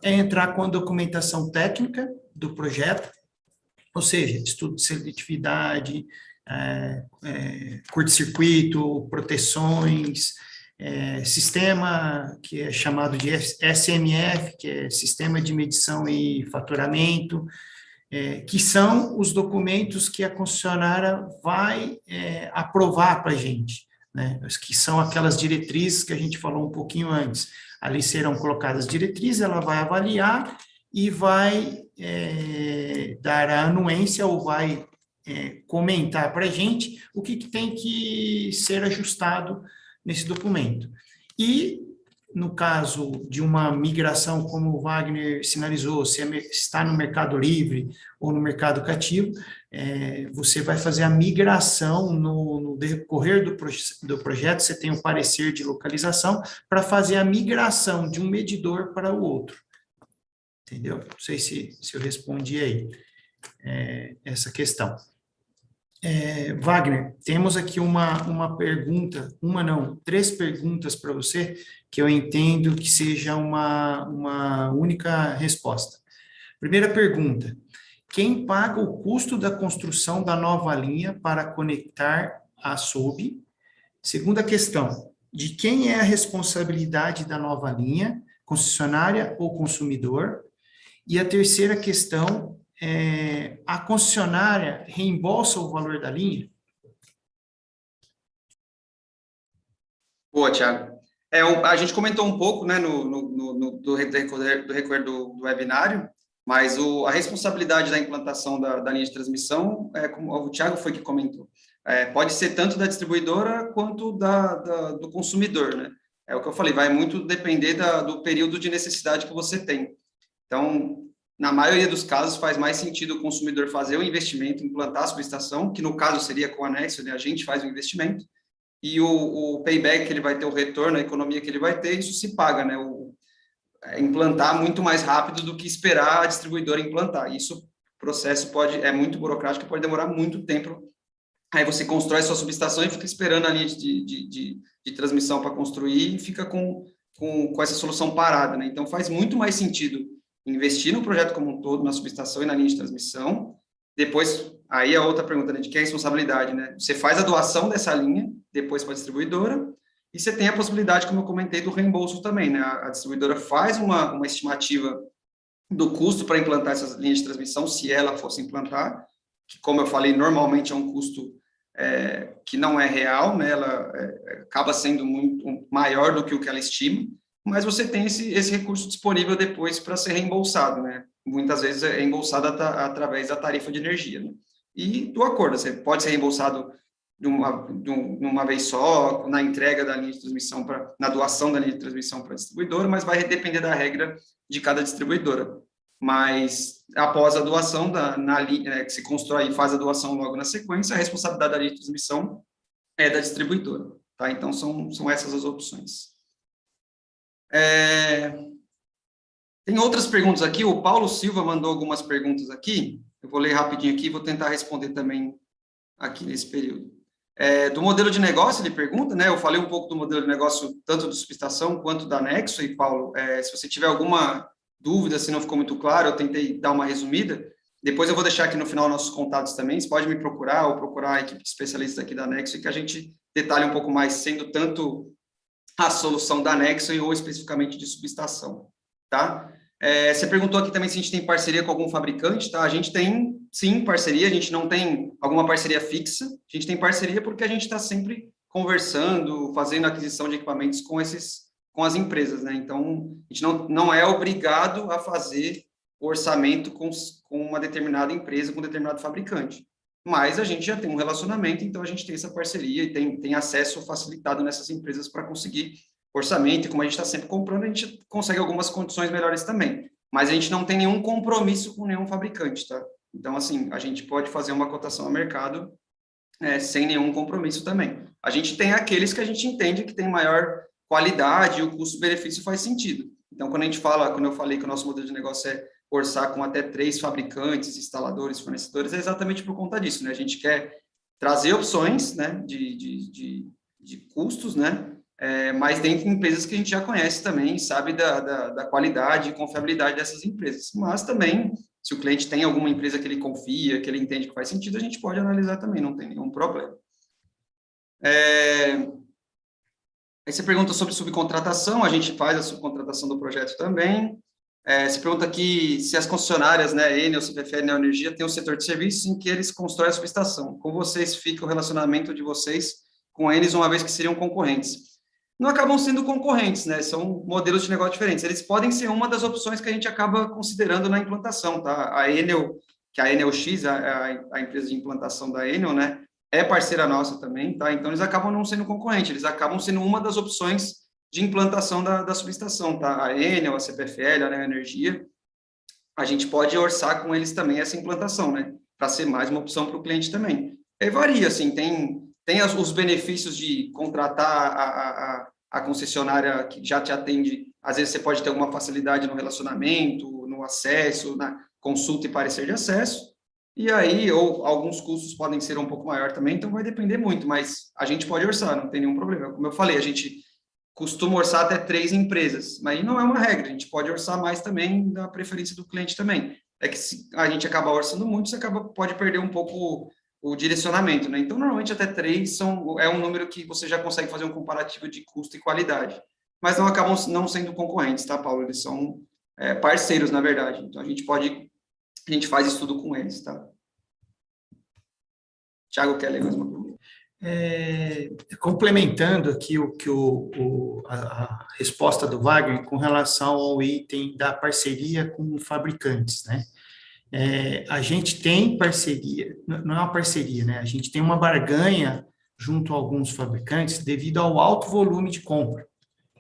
entrar com a documentação técnica do projeto, ou seja, estudo de seletividade, curto-circuito, proteções, sistema que é chamado de SMF, que é Sistema de Medição e Faturamento, que são os documentos que a concessionária vai aprovar para a gente, né? Que são aquelas diretrizes que a gente falou um pouquinho antes. Ali serão colocadas diretrizes, ela vai avaliar e vai dar a anuência ou vai comentar para a gente o que tem que ser ajustado nesse documento. E, no caso de uma migração, como o Wagner sinalizou, se está no Mercado Livre ou no mercado cativo, você vai fazer a migração no decorrer do projeto, você tem o parecer de localização para fazer a migração de um medidor para o outro. Entendeu? Não sei se eu respondi aí essa questão. Wagner, temos aqui uma pergunta, três perguntas para você, que eu entendo que seja uma única resposta. Primeira pergunta: quem paga o custo da construção da nova linha para conectar a SUB? Segunda questão: de quem é a responsabilidade da nova linha, concessionária ou consumidor? E a terceira questão: a concessionária reembolsa o valor da linha? Boa, Thiago. A gente comentou um pouco, né, do recorrer do webinário, mas a responsabilidade da implantação da linha de transmissão, como o Thiago foi que comentou, pode ser tanto da distribuidora quanto do consumidor, né? É o que eu falei, vai muito depender do período de necessidade que você tem. Então, na maioria dos casos, faz mais sentido o consumidor fazer o investimento, implantar a subestação, que no caso seria com o anexo, né? A gente faz o investimento, e o payback que ele vai ter, o retorno, a economia que ele vai ter, isso se paga, né? Implantar muito mais rápido do que esperar a distribuidora implantar. Isso, o processo é muito burocrático, pode demorar muito tempo. Aí você constrói sua subestação e fica esperando a linha de transmissão para construir e fica com essa solução parada, né? Então, faz muito mais sentido investir no projeto como um todo, na subestação e na linha de transmissão. Depois, aí a outra pergunta, né, de quem é a responsabilidade, né? Você faz a doação dessa linha, depois para a distribuidora, e você tem a possibilidade, como eu comentei, do reembolso também, né? A distribuidora faz uma estimativa do custo para implantar essas linhas de transmissão, se ela fosse implantar, que, como eu falei, normalmente é um custo que não é real, né? Ela acaba sendo muito maior do que o que ela estima, mas você tem esse recurso disponível depois para ser reembolsado, né? Muitas vezes é reembolsado através da tarifa de energia, né? E do acordo, você pode ser reembolsado de uma vez só, na entrega da linha de transmissão, na doação da linha de transmissão para a distribuidora, mas vai depender da regra de cada distribuidora. Mas, após a doação, na linha que se constrói e faz a doação logo na sequência, a responsabilidade da linha de transmissão é da distribuidora, tá? Então, são essas as opções. Tem outras perguntas aqui, o Paulo Silva mandou algumas perguntas aqui, eu vou ler rapidinho aqui e vou tentar responder também aqui nesse período. Do modelo de negócio, ele pergunta, né? Eu falei um pouco do modelo de negócio, tanto de subestação quanto da Nexo, e Paulo, se você tiver alguma dúvida, se não ficou muito claro, eu tentei dar uma resumida. Depois eu vou deixar aqui no final nossos contatos também, você pode me procurar ou procurar a equipe de especialistas aqui da Nexo, e que a gente detalhe um pouco mais, sendo tanto a solução da Nexo ou especificamente de subestação, tá? Você perguntou aqui também se a gente tem parceria com algum fabricante, tá? A gente tem, sim, parceria, a gente não tem alguma parceria fixa, a gente tem parceria porque a gente está sempre conversando, fazendo aquisição de equipamentos com as empresas, né? Então, a gente não é obrigado a fazer o orçamento com uma determinada empresa, com um determinado fabricante. Mas a gente já tem um relacionamento, então a gente tem essa parceria e tem acesso facilitado nessas empresas para conseguir orçamento, e como a gente está sempre comprando, a gente consegue algumas condições melhores também. Mas a gente não tem nenhum compromisso com nenhum fabricante, tá? Então, assim, a gente pode fazer uma cotação ao mercado sem nenhum compromisso também. A gente tem aqueles que a gente entende que tem maior qualidade e o custo-benefício faz sentido. Então, quando eu falei que o nosso modelo de negócio é orçar com até 3 fabricantes, instaladores, fornecedores, é exatamente por conta disso, né? A gente quer trazer opções, né, de custos, né, mas dentro de empresas que a gente já conhece também, sabe da qualidade e confiabilidade dessas empresas. Mas também, se o cliente tem alguma empresa que ele confia, que ele entende que faz sentido, a gente pode analisar também, não tem nenhum problema. Aí você pergunta sobre subcontratação, a gente faz a subcontratação do projeto também. Você pergunta aqui se as concessionárias, né, Enel, CPFL, Neoenergia, têm um setor de serviços em que eles constroem a subestação. Com vocês fica o relacionamento de vocês com eles, uma vez que seriam concorrentes. Não acabam sendo concorrentes, né? São modelos de negócio diferentes. Eles podem ser uma das opções que a gente acaba considerando na implantação, tá? A Enel, que é a Enel X, a empresa de implantação da Enel, né, é parceira nossa também, tá? Então, eles acabam não sendo concorrentes, eles acabam sendo uma das opções de implantação da subestação, tá? A Enel, a CPFL, a Neoenergia, a gente pode orçar com eles também essa implantação, né? Para ser mais uma opção para o cliente também. Aí varia, assim, tem os benefícios de contratar a concessionária que já te atende. Às vezes você pode ter alguma facilidade no relacionamento, no acesso, na consulta e parecer de acesso, e aí, ou alguns custos podem ser um pouco maior também, então vai depender muito, mas a gente pode orçar, não tem nenhum problema. Como eu falei, a gente costuma orçar até 3 empresas, mas não é uma regra, a gente pode orçar mais também da preferência do cliente também. É que se a gente acabar orçando muito, você pode perder um pouco o direcionamento, né? Então, normalmente até 3 é um número que você já consegue fazer um comparativo de custo e qualidade, mas não acabam não sendo concorrentes, tá, Paulo? Eles são parceiros, na verdade. Então, a gente faz isso tudo com eles, tá? Thiago, quer ler mais uma pergunta? Complementando aqui a resposta do Wagner com relação ao item da parceria com fabricantes, né? A gente tem parceria, não é uma parceria, né? A gente tem uma barganha junto a alguns fabricantes devido ao alto volume de compra.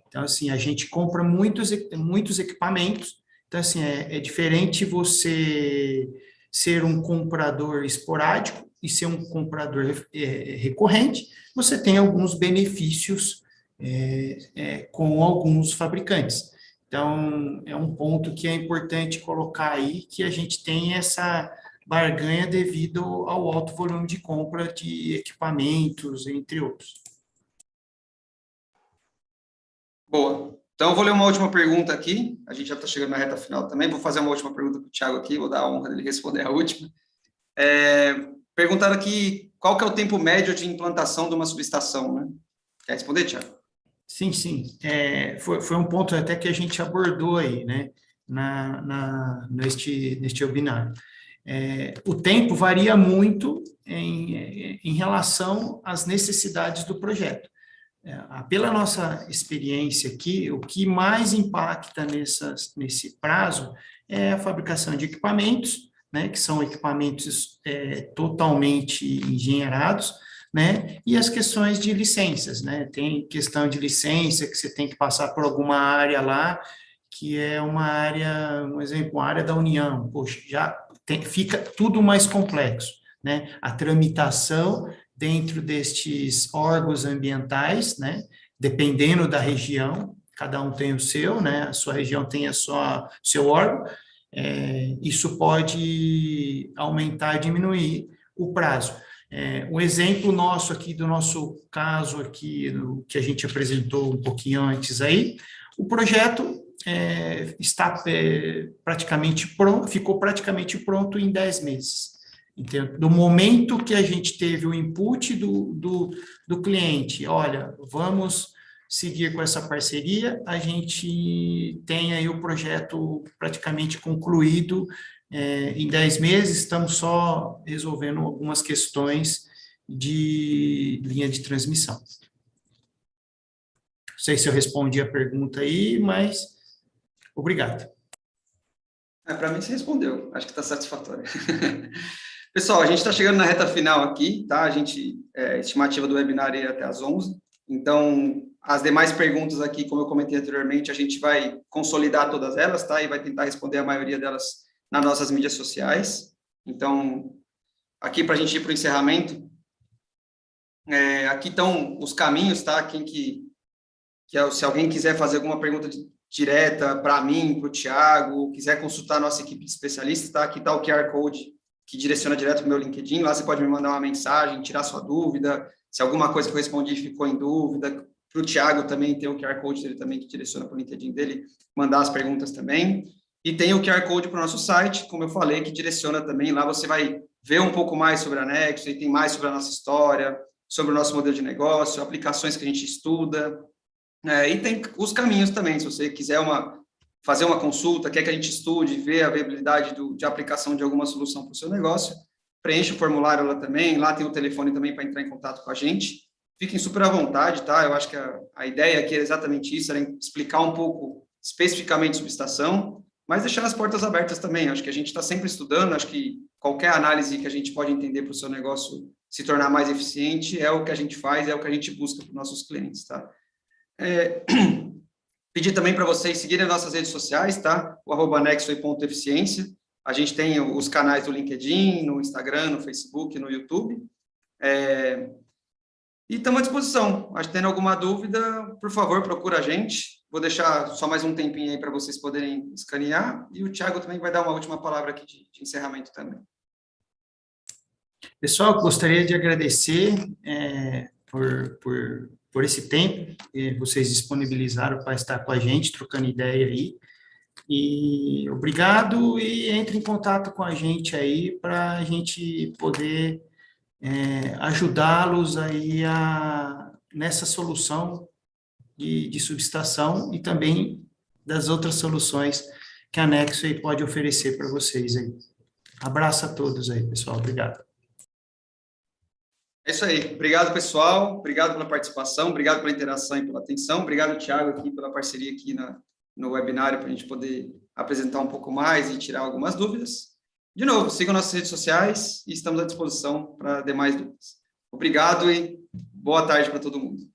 Então, assim, a gente compra muitos equipamentos. Então, assim, é diferente você ser um comprador esporádico e ser um comprador recorrente. Você tem alguns benefícios com alguns fabricantes. Então, é um ponto que é importante colocar aí, que a gente tem essa barganha devido ao alto volume de compra de equipamentos, entre outros. Boa. Então, eu vou ler uma última pergunta aqui. A gente já está chegando na reta final também. Vou fazer uma última pergunta para o Thiago aqui. Vou dar a honra dele responder a última. Perguntaram aqui qual que é o tempo médio de implantação de uma subestação, né? Quer responder, Thiago? Sim, sim. Foi um ponto até que a gente abordou aí, né, neste webinar. O tempo varia muito em relação às necessidades do projeto. Pela nossa experiência aqui, o que mais impacta nesse prazo é a fabricação de equipamentos, né, que são equipamentos totalmente engenheirados, né, e as questões de licenças, né, tem questão de licença que você tem que passar por alguma área lá, que é uma área, um exemplo, uma área da União, poxa, fica tudo mais complexo, né, a tramitação dentro destes órgãos ambientais, né, dependendo da região, cada um tem o seu, né, a sua região tem seu órgão, isso pode aumentar e diminuir o prazo. Um exemplo nosso aqui, do nosso caso aqui, que a gente apresentou um pouquinho antes aí, o projeto está praticamente pronto, ficou praticamente pronto em 10 meses. Entendeu? Do momento que a gente teve o input do cliente, olha, vamos seguir com essa parceria, a gente tem aí o projeto praticamente concluído em 10 meses, estamos só resolvendo algumas questões de linha de transmissão. Não sei se eu respondi a pergunta aí, mas obrigado. Para mim, você respondeu. Acho que está satisfatório. Pessoal, a gente está chegando na reta final aqui, tá? A estimativa do webinar é até às 11. Então, as demais perguntas aqui, como eu comentei anteriormente, a gente vai consolidar todas elas, tá? E vai tentar responder a maioria delas nas nossas mídias sociais. Então, aqui para a gente ir para o encerramento, aqui estão os caminhos, tá? Se alguém quiser fazer alguma pergunta direta para mim, para o Thiago, quiser consultar a nossa equipe de especialistas, tá? Aqui está o QR Code que direciona direto para o meu LinkedIn. Lá você pode me mandar uma mensagem, tirar sua dúvida, se alguma coisa que eu respondi ficou em dúvida. Para o Thiago também tem o QR Code dele também que direciona para o LinkedIn dele, mandar as perguntas também. E tem o QR Code para o nosso site, como eu falei, que direciona também. Lá você vai ver um pouco mais sobre a Nexo, e tem mais sobre a nossa história, sobre o nosso modelo de negócio, aplicações que a gente estuda. E tem os caminhos também, se você quiser fazer uma consulta, quer que a gente estude, ver a viabilidade de aplicação de alguma solução para o seu negócio, preencha o formulário lá também, lá tem o telefone também para entrar em contato com a gente. Fiquem super à vontade, tá? Eu acho que a ideia aqui é exatamente isso, era explicar um pouco especificamente sobre estação, mas deixar as portas abertas também. Acho que a gente está sempre estudando, acho que qualquer análise que a gente pode entender para o seu negócio se tornar mais eficiente é o que a gente faz, é o que a gente busca para os nossos clientes, tá? Pedir também para vocês seguirem as nossas redes sociais, tá? O @nexo.eficiência. A gente tem os canais do LinkedIn, no Instagram, no Facebook, no YouTube. E estamos à disposição. Acho que tendo alguma dúvida, por favor, procura a gente. Vou deixar só mais um tempinho aí para vocês poderem escanear. E o Thiago também vai dar uma última palavra aqui de encerramento também. Pessoal, gostaria de agradecer por esse tempo que vocês disponibilizaram para estar com a gente, trocando ideia aí. E obrigado, e entre em contato com a gente aí para a gente poder ajudá-los aí nessa solução de subestação e também das outras soluções que a Nexo aí pode oferecer para vocês aí. Abraço a todos aí, pessoal. Obrigado. É isso aí. Obrigado, pessoal. Obrigado pela participação, obrigado pela interação e pela atenção. Obrigado, Thiago, aqui pela parceria aqui no webinário para a gente poder apresentar um pouco mais e tirar algumas dúvidas. De novo, sigam nossas redes sociais e estamos à disposição para demais dúvidas. Obrigado e boa tarde para todo mundo.